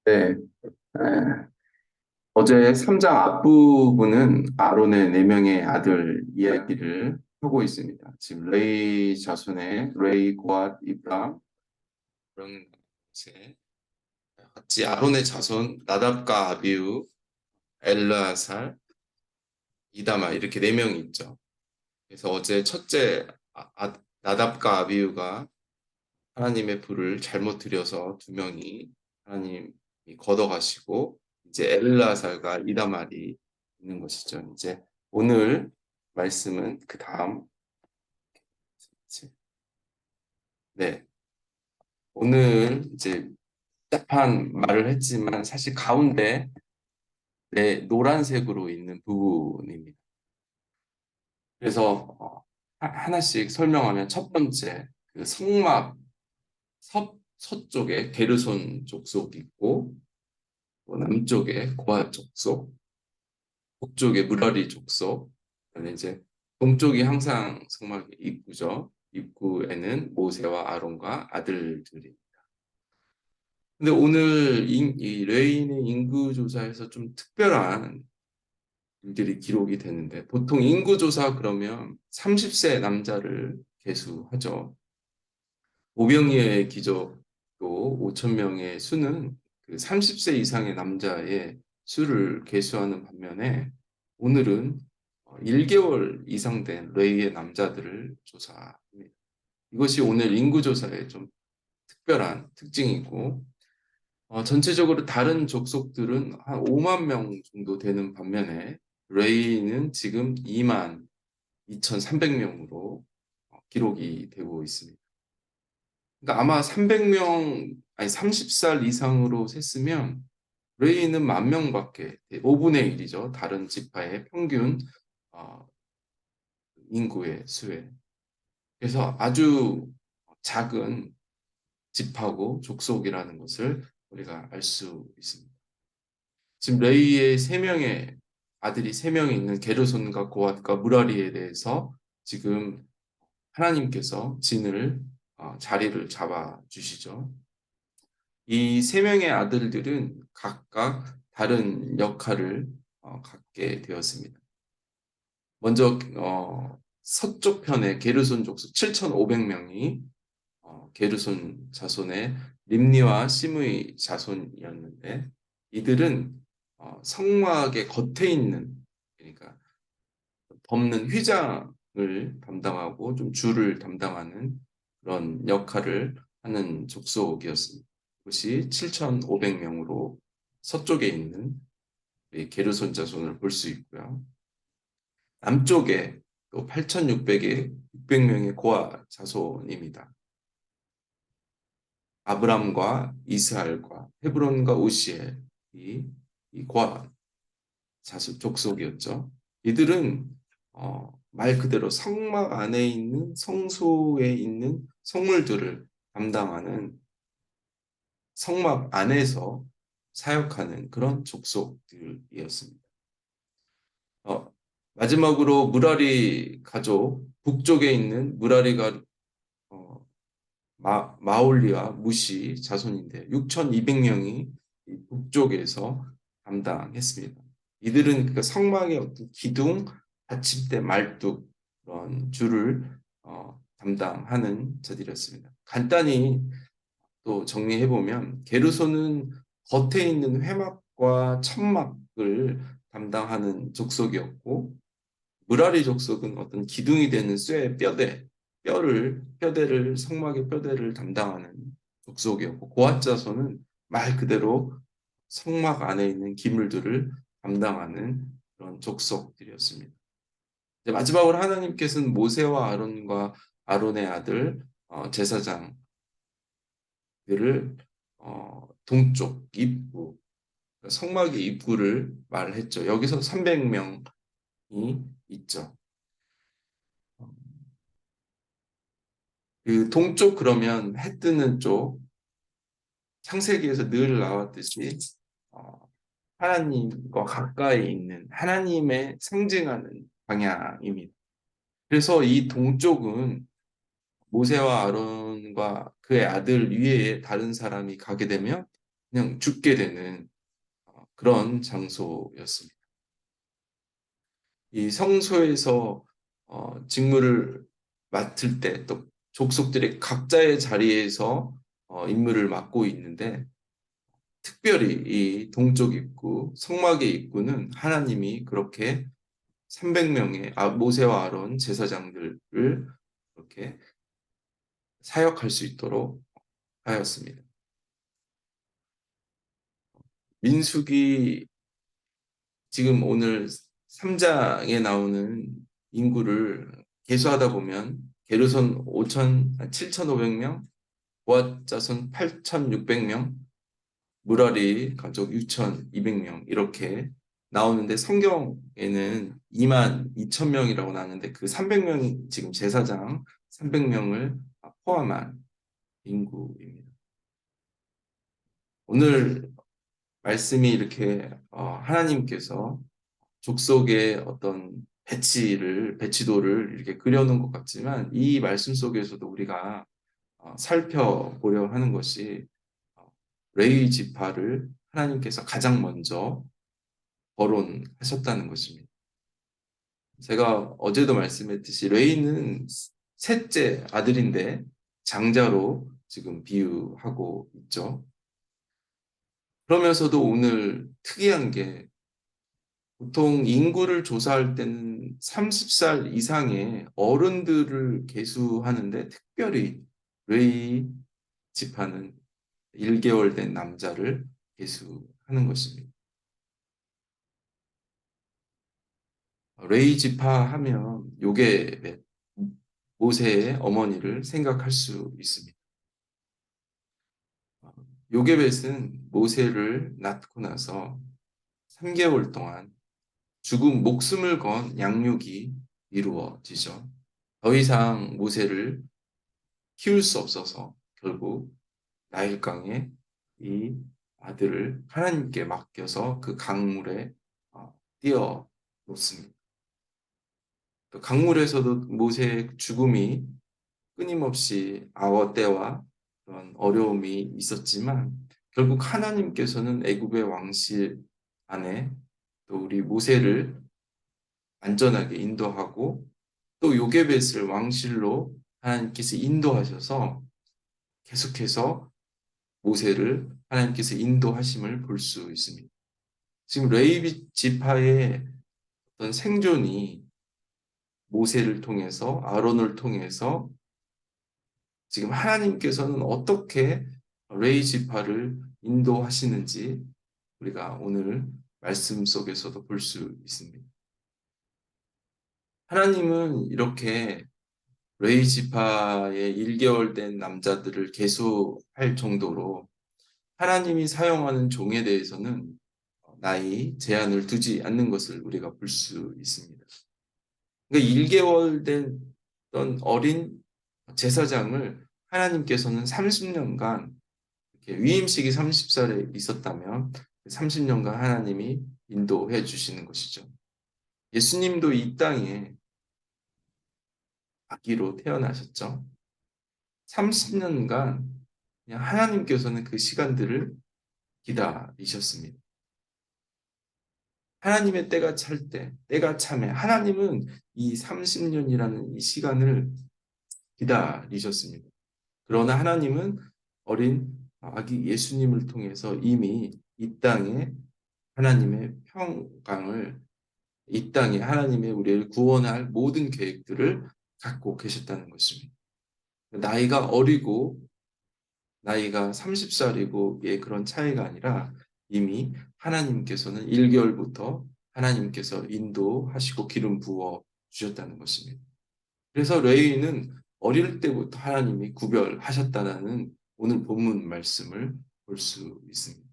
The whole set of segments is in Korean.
네, 에, 어제 3장 앞부분은 아론의 4명의 아들 이야기를 하고 있습니다. 지금 레이 자손의 레이, 고앗, 이브람 그런 것에 같이 아론의 자손 나답과 아비우, 엘르아살, 이다마 이렇게 4명이 있죠. 그래서 어제 첫째 나답과 아비우가 하나님의 불을 잘못 들여서 2명이 하나님이 걷어가시고 이제 엘르아살과 이다말이 있는 것이죠. 이제 오늘 말씀은 그 다음 네 오늘 이제 복잡한 말을 했지만 사실 가운데 노란색으로 있는 부분입니다. 그래서 하나씩 설명하면 첫 번째 그 성막 서쪽에 게르손 족속이 있고 또 남쪽에 고핫 족속 북쪽에 무라리 족속, 그다음에 이제 동쪽이 항상 성막 입구죠. 입구에는 모세와 아론과 아들들이. 근데 오늘 이 레인의 인구 조사에서 좀 특별한 일들이 기록이 되는데 보통 인구 조사 그러면 30세 남자를 계수하죠. 오병이의 기적도 5천 명의 수는 그 30세 이상의 남자의 수를 계수하는 반면에 오늘은 1개월 이상 된 레이의 남자들을 조사합니다. 이것이 오늘 인구조사의 좀 특별한 특징이고 전체적으로 다른 족속들은 한 5만 명 정도 되는 반면에 레이는 지금 2만 2,300명으로 기록이 되고 있습니다. 그러니까 아마 300명, 아니 30살 이상으로 셌으면 레이는 10,000명밖에, 5분의 1이죠. 다른 지파의 평균 어, 인구의 수에. 그래서 아주 작은 집하고 족속이라는 것을 우리가 알 수 있습니다. 지금 레이의 3명의 아들이 3명이 있는 게르손과 고핫과 무라리에 대해서 지금 하나님께서 자리를 잡아 주시죠. 이 3명의 아들들은 각각 다른 역할을 갖게 되었습니다. 먼저 서쪽 편의 게르손 족속 7,500명이 게르손 자손의 림니와 시므의 자손이었는데 이들은 성막의 겉에 있는 그러니까 덮는 휘장을 담당하고 좀 줄을 담당하는 그런 역할을 하는 족속이었습니다. 그것이 7,500명으로 서쪽에 있는 게르손 자손을 볼 수 있고요. 남쪽에 또 8,600명의 고아 자손입니다. 아브람과 이스라엘과 헤브론과 오시엘이 이 고아 자손 족속이었죠. 이들은 말 그대로 성막 안에 있는 성소에 있는 성물들을 담당하는 성막 안에서 사역하는 그런 족속들이었습니다. 어, 마지막으로 무라리 가족 북쪽에 있는 무라리가 어, 마올리와 무시 자손인데 6,200명이 북쪽에서 담당했습니다. 이들은 그 성막의 어떤 기둥, 받침대, 말뚝 그런 줄을 담당하는 자들이었습니다. 간단히 또 정리해 보면 게르손은 겉에 있는 회막과 천막을 담당하는 족속이었고 무라리 족속은 어떤 기둥이 되는 쇠 뼈대를 성막의 뼈대를 담당하는 족속이었고 고앗자손은 말 그대로 성막 안에 있는 기물들을 담당하는 그런 족속들이었습니다. 이제 마지막으로 하나님께서는 모세와 아론과 아론의 아들 제사장들을 동쪽 입구 성막의 입구를 말했죠. 여기서 300명이 있죠. 그 동쪽 그러면 해 뜨는 쪽 창세기에서 늘 나왔듯이 어, 하나님과 가까이 있는 하나님의 상징하는 방향입니다. 그래서 이 동쪽은 모세와 아론과 그의 아들 위에 다른 사람이 가게 되면 그냥 죽게 되는 그런 장소였습니다. 이 성소에서 직무를 맡을 때 또 족속들의 각자의 자리에서 임무를 맡고 있는데 특별히 이 동쪽 입구, 성막의 입구는 하나님이 그렇게 300명의 모세와 아론 제사장들을 그렇게 사역할 수 있도록 하였습니다. 민수기 지금 오늘 3장에 나오는 인구를 계수하다 보면 게르손 7,500명, 고앗 자손 8,600명, 무라리 가족 6,200명 이렇게 나오는데 성경에는 22,000명이라고 나오는데 그 300명 지금 제사장 300명을 포함한 인구입니다. 오늘 말씀이 이렇게 하나님께서 족속의 어떤 배치도를 이렇게 그려놓은 것 같지만 이 말씀 속에서도 우리가 살펴보려 하는 것이 레위 지파를 하나님께서 가장 먼저 거론하셨다는 것입니다. 제가 어제도 말씀했듯이 레위는 셋째 아들인데 장자로 지금 비유하고 있죠. 그러면서도 오늘 특이한 게 보통 인구를 조사할 때는 30살 이상의 어른들을 계수하는데 특별히 레위 지파는 1개월 된 남자를 계수하는 것입니다. 레위 지파 하면 요게 모세의 어머니를 생각할 수 있습니다. 요게벳은 모세를 낳고 나서 3개월 동안 죽음 목숨을 건 양육이 이루어지죠. 더 이상 모세를 키울 수 없어서 결국 나일강에 이 아들을 하나님께 맡겨서 그 강물에 띄어 놓습니다. 또 강물에서도 모세의 죽음이 끊임없이 아워 때와 그런 어려움이 있었지만 결국 하나님께서는 애굽의 왕실 안에 또 우리 모세를 안전하게 인도하고 또 요게벳을 왕실로 하나님께서 인도하셔서 계속해서 모세를 하나님께서 인도하심을 볼 수 있습니다. 지금 레위 지파의 어떤 생존이 모세를 통해서 아론을 통해서 지금 하나님께서는 어떻게 레위 지파를 인도하시는지 우리가 오늘 말씀 속에서도 볼 수 있습니다. 하나님은 이렇게 레위 지파의 1개월 된 남자들을 계수할 정도로 하나님이 사용하는 종에 대해서는 나이 제한을 두지 않는 것을 우리가 볼 수 있습니다. 그러니까 1개월 된 어린 제사장을 하나님께서는 30년간 이렇게 위임식이 30살에 있었다면 30년간 하나님이 인도해 주시는 것이죠. 예수님도 이 땅에 아기로 태어나셨죠. 30년간 그냥 하나님께서는 그 시간들을 기다리셨습니다. 하나님의 때가 찰 때, 때가 차면 하나님은 이 30년이라는 이 시간을 기다리셨습니다. 그러나 하나님은 어린 아기 예수님을 통해서 이미 이 땅에 하나님의 평강을 이 땅에 하나님의 우리를 구원할 모든 계획들을 갖고 계셨다는 것입니다. 나이가 어리고 나이가 30살이고의 그런 차이가 아니라 이미 하나님께서는 1개월부터 하나님께서 인도하시고 기름 부어 주셨다는 것입니다. 그래서 레위는 어릴 때부터 하나님이 구별하셨다는 오늘 본문 말씀을 볼 수 있습니다.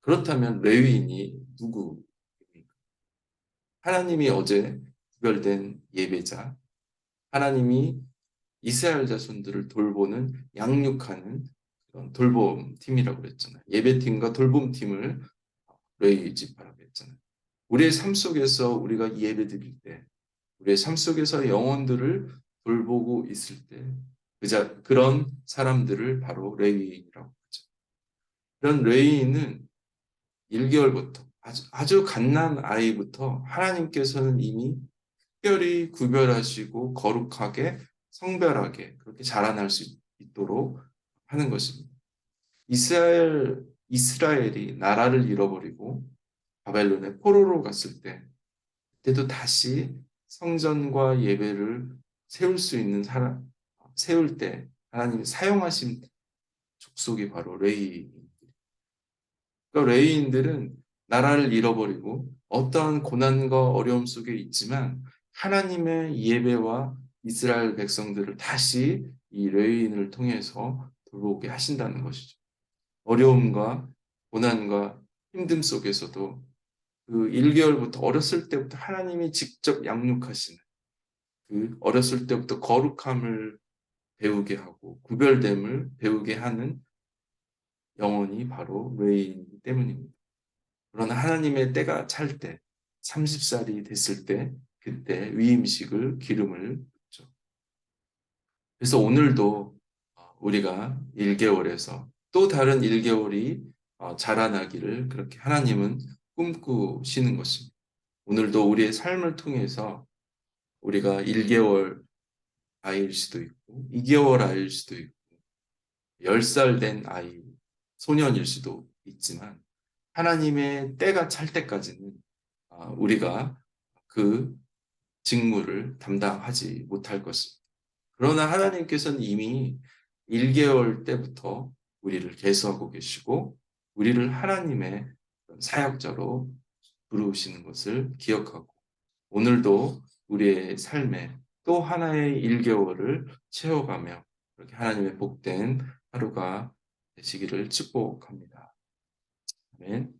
그렇다면 레위인이 누구입니까? 하나님이 어제 구별된 예배자, 하나님이 이스라엘 자손들을 돌보는 양육하는 그런 돌봄팀이라고 그랬잖아요. 예배팀과 돌봄팀을 레위 지파라고 했잖아요. 우리의 삶 속에서 우리가 예배 드릴 때 우리의 삶 속에서 영혼들을 돌보고 있을 때 그런 사람들을 바로 레위인이라고 하죠. 이런 레위인은 1개월부터 아주 갓난 아이부터 하나님께서는 이미 특별히 구별하시고 거룩하게 성별하게 그렇게 자라날 수 있도록 하는 것입니다. 이스라엘이 나라를 잃어버리고 바벨론에 포로로 갔을 때 그때도 다시 성전과 예배를 세울 수 있는 사람 세울 때 하나님이 사용하신 족속이 바로 레위. 그러니까 레위인들은 나라를 잃어버리고 어떠한 고난과 어려움 속에 있지만 하나님의 예배와 이스라엘 백성들을 다시 이 레위인을 통해서 돌아오게 하신다는 것이죠. 어려움과 고난과 힘듦 속에서도 그 1개월부터 어렸을 때부터 하나님이 직접 양육하시는 그 어렸을 때부터 거룩함을 배우게 하고 구별됨을 배우게 하는 영혼이 바로 레위인이기 때문입니다. 그러나 하나님의 때가 찰 때, 30살이 됐을 때, 그때 위임식을 기름을 붓죠. 그래서 오늘도 우리가 1개월에서 또 다른 1개월이 자라나기를 그렇게 하나님은 꿈꾸시는 것입니다. 오늘도 우리의 삶을 통해서 우리가 1개월 아이일 수도 있고, 2개월 아이일 수도 있고, 10살 된 아이, 소년일 수도 있지만, 하나님의 때가 찰 때까지는 우리가 그 직무를 담당하지 못할 것입니다. 그러나 하나님께서는 이미 1개월 때부터 우리를 계수하고 계시고 우리를 하나님의 사역자로 부르시는 것을 기억하고 오늘도 우리의 삶에 또 하나의 1개월을 채워가며 그렇게 하나님의 복된 하루가 되시기를 축복합니다. 아멘.